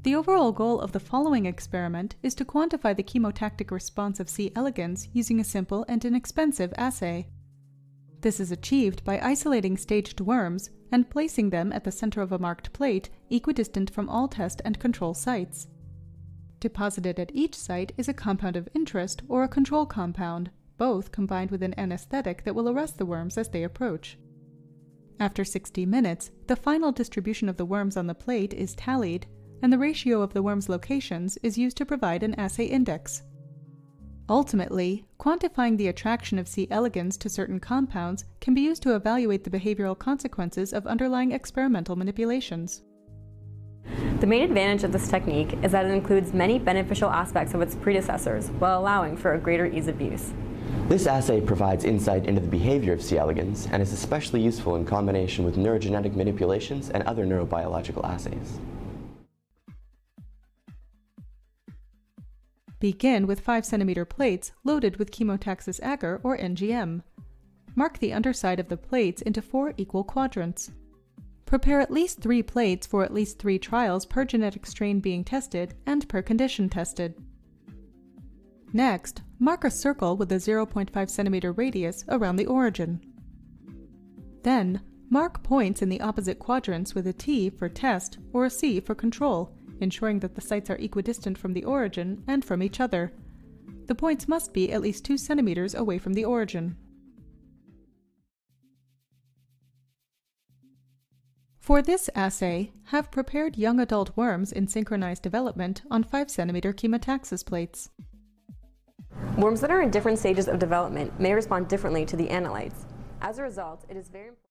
The overall goal of the following experiment is to quantify the chemotactic response of C. elegans using a simple and inexpensive assay. This is achieved by isolating staged worms and placing them at the center of a marked plate equidistant from all test and control sites. Deposited at each site is a compound of interest or a control compound, both combined with an anesthetic that will arrest the worms as they approach. After 60 minutes, the final distribution of the worms on the plate is tallied, and the ratio of the worms' locations is used to provide an assay index. Ultimately, quantifying the attraction of C. elegans to certain compounds can be used to evaluate the behavioral consequences of underlying experimental manipulations. The main advantage of this technique is that it includes many beneficial aspects of its predecessors while allowing for a greater ease of use. This assay provides insight into the behavior of C. elegans and is especially useful in combination with neurogenetic manipulations and other neurobiological assays. Begin with 5 cm plates loaded with Chemotaxis agar or NGM. Mark the underside of the plates into 4 equal quadrants. Prepare at least 3 plates for at least 3 trials per genetic strain being tested and per condition tested. Next, mark a circle with a 0.5 cm radius around the origin. Then, mark points in the opposite quadrants with a T for test or a C for control, ensuring that the sites are equidistant from the origin and from each other. The points must be at least 2 cm away from the origin. For this assay, have prepared young adult worms in synchronized development on 5 cm Chemotaxis plates. Worms that are in different stages of development may respond differently to the analytes. As a result, it is very important